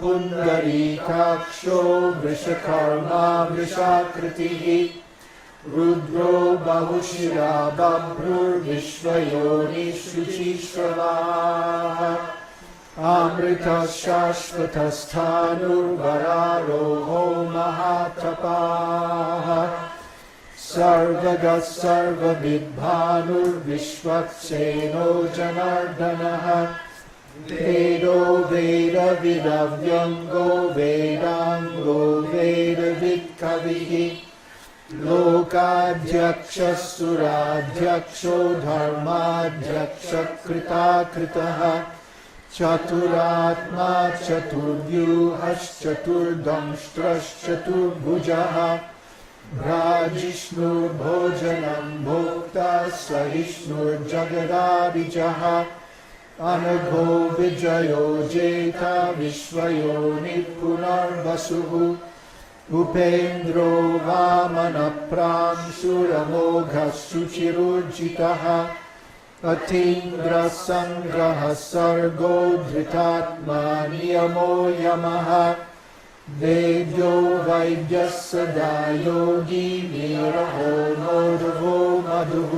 पुण्डरीकाक्षो वृषकर्मा वृषाकृतिः रुद्रो बहुशिरा बभ्रुर्विश्वयोनिशुचिश्रवाः अमृतः शाश्वतस्थाणुर्वरारोहो महातपाः सर्वगः सर्वविद्भानुर्विश्वक्सेनो जनार्दनः वेदो वेदविदव्यङ्गो वेदाङ्गो वेदवित्कविः लोकाध्यक्षः सुराध्यक्षो धर्माध्यक्षकृताकृतः चतुरात्मा चतुर्व्यूहश्चतुर्दंष्ट्रश्चतुर्भुजः भ्राजिष्णुर्भोजनं भोक्ता सहिष्णुर्जगदादिजः अनघो विजयो जेता विश्वयोनिः पुनर्वसुः उपेन्द्रो वामनप्रांशुरमोघः शुचिरुर्जितः अतीन्द्रः सङ्ग्रहः सर्गो धृतात्मा नियमो यमः वेद्यो वैद्यः सदा योगी वीरहो नोर्वो मधुः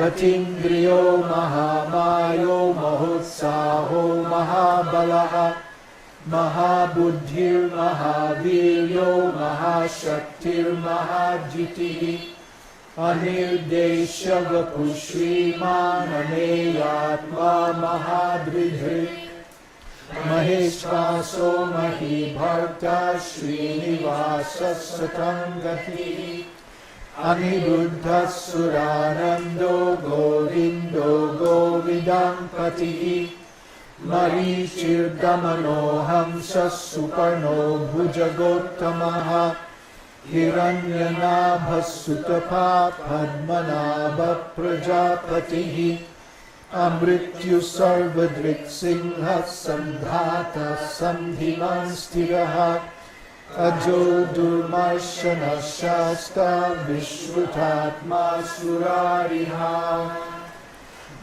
अतीन्द्रियो महामायो महोत्साहो महाबलः महाबुद्धिर्महावीर्यो महाशक्तिर्महाजितिः अनिर्देश्य वपुः श्रीमान् अमेयात्मा महादृढृक् महेश्वासो महीभर्ता श्रीनिवासः सतं गतिः अनिरुद्धः सुरानन्दो गोविन्दो गोविदाम्पतिः मरीचिर्दमनो हंसः सुपर्णो भुजगोत्तमः हिरण्यनाभः सुतपा पद्मनाभः प्रजापतिः अमृत्युः सर्वदृक्सिंहः सन्धातः सन्धिमान् स्थिरः अजो दुर्मर्शनः शास्ता विश्रुतात्मा सुरारिः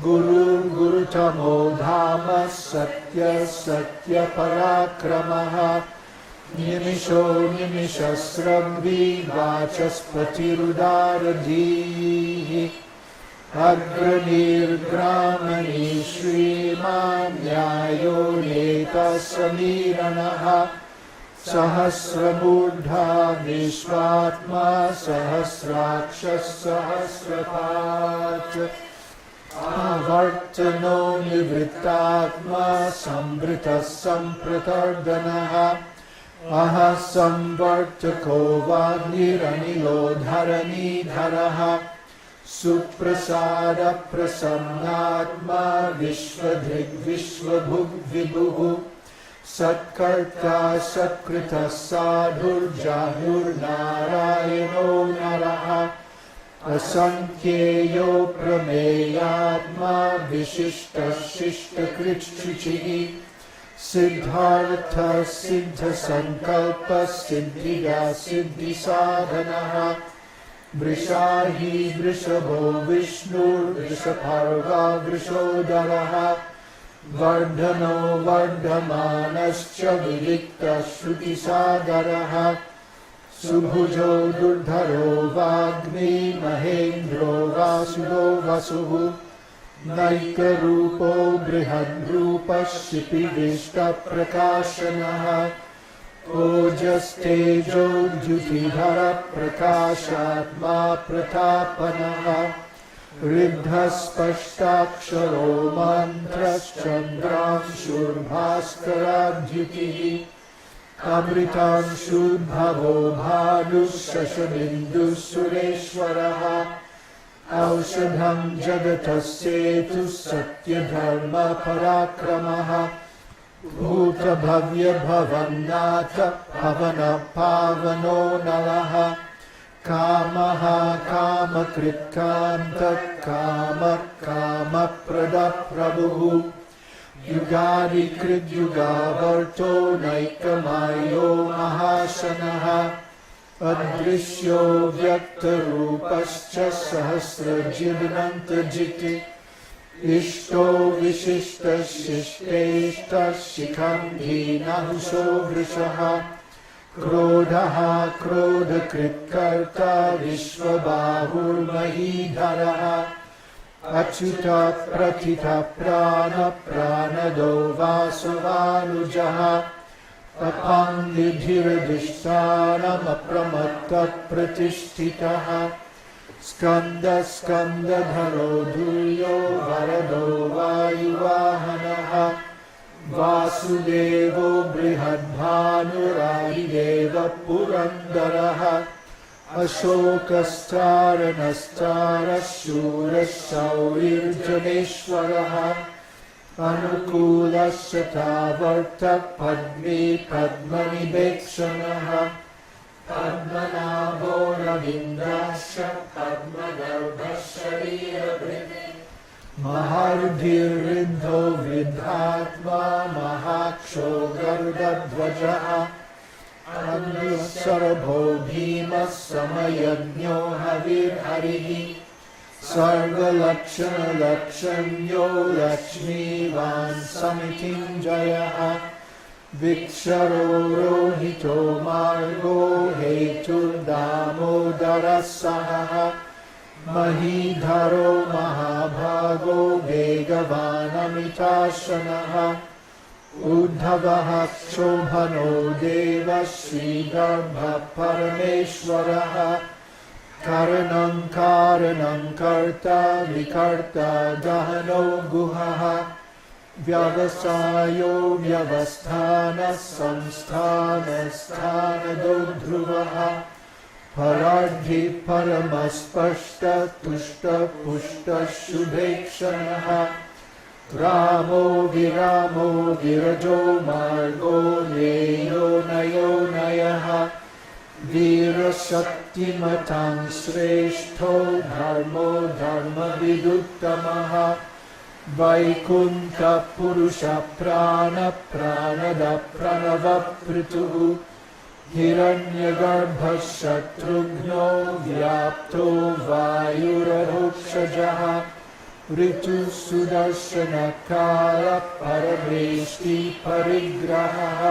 गुरुर्गुरुतमो धाम सत्यः सत्यपराक्रमः निमिषो निमिषस्रग्वी वाचस्पतिरुदारधीः अग्रणीर्ग्रामणी श्रीमान् न्यायो नेता समीरणः सहस्रमूर्धा विश्वात्मा सहस्राक्षः सहस्रपात् आवर्तनो निवृत्तात्मा संवृतः सम्प्रतर्दनः अह संवर्तको वाग्निरनिलो धरणीधरः सुप्रसादप्रसन्नात्मा विश्वधृग्विश्वभुग्विभुः सत्कर्ता सत्कृतः साधुर्जानुर्नारायणो नरः असंख्येयो प्रमेयात्मा विशिष्टः शिष्टकृच्छुचिः सिद्धार्थ सिद्धसंकल्प सिद्धिदा सिद्धिसाधनः वृषाही वृषभो विष्णुर्वृषपर्वा वृषोदरः वर्धनो वर्धमानश्च विविक्तः श्रुतिसागरः सुभुजो दुर्धरो वाग्मी महेन्द्रो वासुदो वसुः नैकरूपो बृहद्रूपः शिपिविष्टप्रकाशनः ओजस्तेजो द्युतिधरः प्रकाशात्मा प्रतापनः ऋद्धस्पष्टाक्षरो मन्त्रश्चन्द्रांशुर्भास्कराद्युतिः अमृतांशुर्भवो भानुः शशबिन्दुः सुरेश्वरः औषधं जगतस्येतुः सत्यधर्मपराक्रमः भूतभव्यभवन्नाथ पवनः पावनो नरः कामः कामकृत्कान्तः कामः कामप्रदः प्रभुः युगादिकृद्युगावर्तो नैकमायो महाशनः अदृश्यो व्यक्तरूपश्च सहस्रजिदनन्तजित् इष्टो विशिष्टशिष्टेष्टशिखण्डीनहुषो वृषः क्रोधः क्रोधकृत्कर्ता विश्वबाहुर्महीधरः अच्युत प्रथित प्राणदो वासवानुजः अपाङ्निधिर्दिष्टानमप्रमत्तप्रतिष्ठितः स्कन्दधरो धूयो वरदो वायुवाहनः वासुदेवो बृहद्भानुरादिदेव पुरन्दरः अशोकस्तारनस्तारशूरशौर्यजनेश्वरः अनुकूलशतावर्तः पद्मे पद्मनिवेक्षणः पद्मनाभो रवीन्द्राक्ष पद्मगर्भशरीरभृत् महारुधिर्वृद्धो वृद्धात्मा महाक्षो गरुडध्वजः अन्यशरभो भीमः समयज्ञो हविर्हरिः सर्वलक्षणलक्षण्यो लक्ष्मीवान् समितिञ्जयः विक्षरो रोहितो मार्गो हेतुर्दामोदरः सहः महीधरो महाभागो वेगवानमिताशनः उद्धवः क्षोभनो देवः श्रीगर्भः परमेश्वरः कारणं कर्ता विकर्ता गहनो गुहः व्यवसायो व्यवस्थानः संस्थानस्थानदो ध्रुवः फलाढ्य परमस्पष्ट तुष्ट पुष्ट शुभेक्षणः रामो विरामो विरजो मार्गो नेयो नयो नयः वीरशक्तिमतां श्रेष्ठो धर्मो धर्मविदुत्तमः वैकुण्ठपुरुषः प्राणद प्रणवपृथुः हिरण्यगर्भः शत्रुघ्नो व्याप्तो वायुरधोक्षजः ऋतुसुदर्शनकालः परमेष्टि परिग्रहः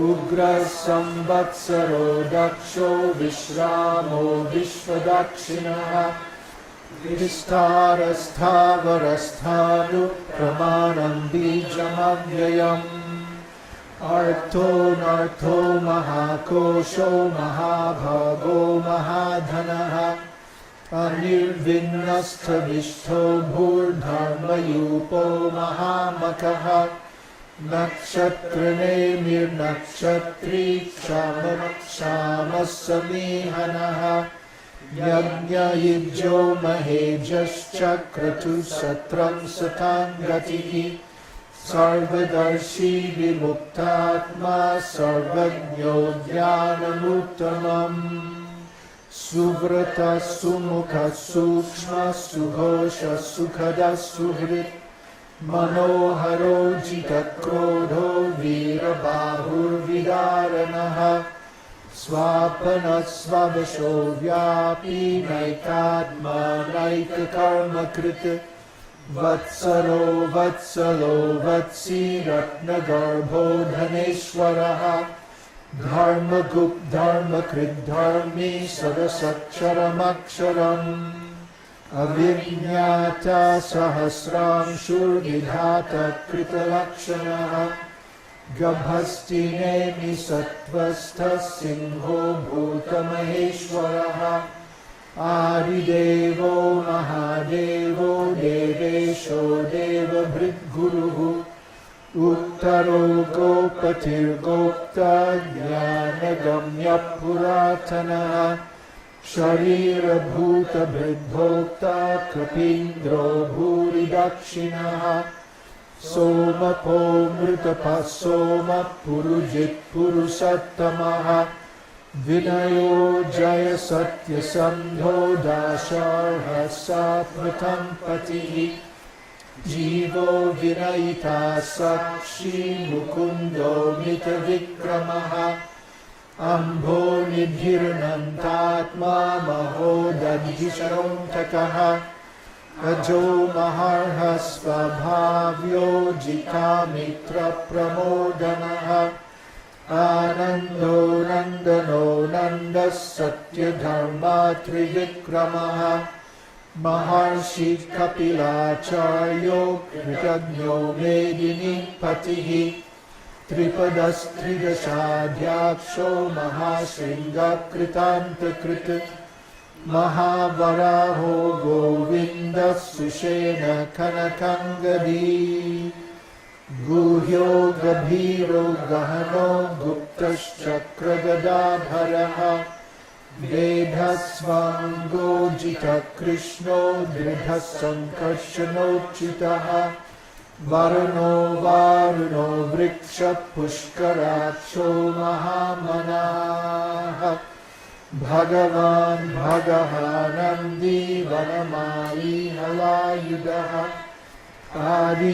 उग्रसंवत्सरो दक्षो विश्रामो विश्वदक्षिणः विस्तारस्थावरस्थानुप्रमाणं बीजमव्ययम् अर्थोऽनर्थो महाकोशो महाभागो महाधनः अनिर्विन्नस्थविष्ठो भूर्धर्मयूपो महामखः नक्षत्रनेमिर्नक्षत्री क्षामः समीहनः यज्ञयुज्यो महेजश्च क्रतुसत्रं सतां गतिः सर्वदर्शी विमुक्तात्मा सर्वज्ञो ज्ञानमुत्तमम् सुव्रत सुमुख सूक्ष्म सुघोष सुखद सुहृत् मनोहरो जितक्रोधो वीरबाहुर्विदारणः स्वापनस्ववशो व्यापी नैकात्मा नैककर्मकृत् वत्सलो वत्सी रत्नगर्भो धनेश्वरः धर्मकृद्धर्मी सदसक्षरमक्षरम् अविज्ञाता सहस्रांशुर्विधाता कृतलक्षणः गभस्तिनेमि सत्त्वस्थः सिंहो भूतमहेश्वरः आदिदेवो महादेवो देवेशो देवभृद्गुरुः उत्तरो गोपतिर्गोप्ता ज्ञानगम्यः पुरातनः शरीरभूतभृद्भोक्ता कपीन्द्रो भूरि दक्षिणः सोमपो मृतपः सोमः पुरुजित्पुरुषोत्तमः विनयो जय सत्यसन्धो दाशार्हः सात्वतं पतिः जीवो विनयिता साक्षी मुकुन्दो मितविक्रमः अम्भो निधिर्नन्तात्मा महोदधिशरोऽन्तकः अजो महार्हस्वभाव्यो जितामित्रप्रमोदनः आनन्दो नन्दनो नन्दः सत्यधर्मा त्रिविक्रमः महर्षि कपिलाचार्यो कृतज्ञो मेदिनीपतिः त्रिपदस्त्रिदशाध्याक्षो महाशृङ्गकृतान्तकृत् महावराहो गोविन्दः सुषेण कनकङ्गदी गुह्यो गभीरो गहनो गुप्तश्चक्रगदाधरः वेधस्वाङ्गोजितः कृष्णो दृढः सङ्कर्षणोच्युतः वरुणो वारुणो वृक्षपुष्कराक्षो महामनाः भगवान् भगवानन्दी वनमाली हलायुधः आदि